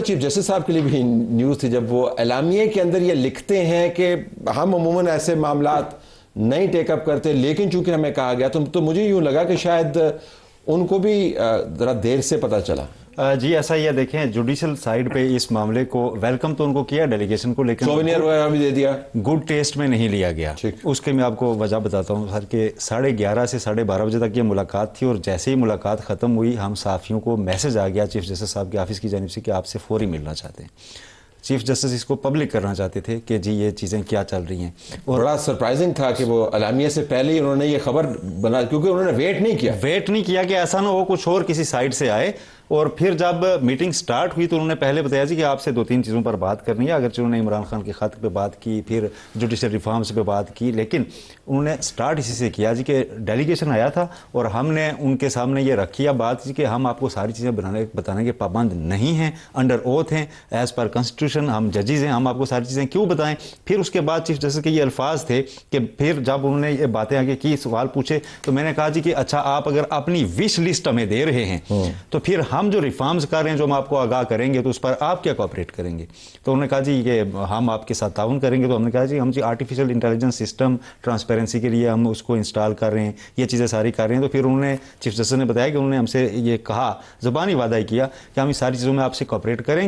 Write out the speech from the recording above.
Chief justice صاحب کے لیے بھی نیوز تھی جب وہ اعلامیے کے اندر یہ لکھتے ہیں کہ ہم عموماً ایسے معاملات نہیں ٹیک اپ کرتے، لیکن چونکہ ہمیں کہا گیا تو مجھے یوں لگا کہ شاید ان کو بھی ذرا دیر سے پتہ چلا. جی ایسا ہی ہے. دیکھیں جوڈیشل سائیڈ پہ اس معاملے کو ویلکم تو ان کو کیا ڈیلیگیشن کو، لیکن سوونیر وغیرہ بھی دے دیا، گڈ ٹیسٹ میں نہیں لیا گیا. اس کے میں آپ کو وجہ بتاتا ہوں سر کہ 11:30 سے 12:30 بجے تک یہ ملاقات تھی، اور جیسے ہی ملاقات ختم ہوئی ہم صحافیوں کو میسج آ گیا چیف جسٹس صاحب کے آفس کی جانب سے کہ آپ سے فوری ملنا چاہتے ہیں. چیف جسٹس اس کو پبلک کرنا چاہتے تھے کہ جی یہ چیزیں کیا چل رہی ہیں. اور بڑا سرپرائزنگ تھا کہ وہ اعلامیے سے پہلے ہی انہوں نے یہ خبر بنا، کیونکہ انہوں نے ویٹ نہیں کیا کہ ایسا نہ ہو کچھ اور کسی سائڈ سے آئے. اور پھر جب میٹنگ سٹارٹ ہوئی تو انہوں نے پہلے بتایا جی کہ آپ سے 2-3 چیزوں پر بات کرنی ہے. اگرچہ انہوں نے عمران خان کے خط پہ بات کی، پھر جوڈیشل ریفارمز پہ بات کی، لیکن انہوں نے سٹارٹ اسی سے کیا جی کہ ڈیلیگیشن آیا تھا اور ہم نے ان کے سامنے یہ رکھی بات جی کہ ہم آپ کو ساری چیزیں بتانے کے پابند نہیں ہیں، انڈر اوتھ ہیں، ایز پر کنسٹیٹیوشن ہم ججز ہیں، ہم آپ کو ساری چیزیں کیوں بتائیں. پھر اس کے بعد چیف جسٹس کے یہ الفاظ تھے کہ پھر جب انہوں نے یہ باتیں آگے کی، سوال پوچھے، تو میں نے کہا جی کہ اچھا آپ اگر اپنی وش لسٹ ہمیں دے رہے ہیں تو پھر ہم جو ریفارمز کر رہے ہیں جو ہم آپ کو آگاہ کریں گے تو اس پر آپ کیا کوآپریٹ کریں گے. تو انہوں نے کہا جی کہ ہم آپ کے ساتھ تعاون کریں گے. تو ہم نے کہا جی ہم آرٹیفیشل انٹیلیجنس سسٹم ٹرانسپیرنسی کے لیے ہم اس کو انسٹال کر رہے ہیں، یہ چیزیں ساری کر رہے ہیں. تو پھر انہوں نے چیف جسٹس نے بتایا کہ انہوں نے ہم سے یہ کہا، زبانی وعدہ کیا کہ ہم اس ساری چیزوں میں آپ سے کوآپریٹ کریں گے.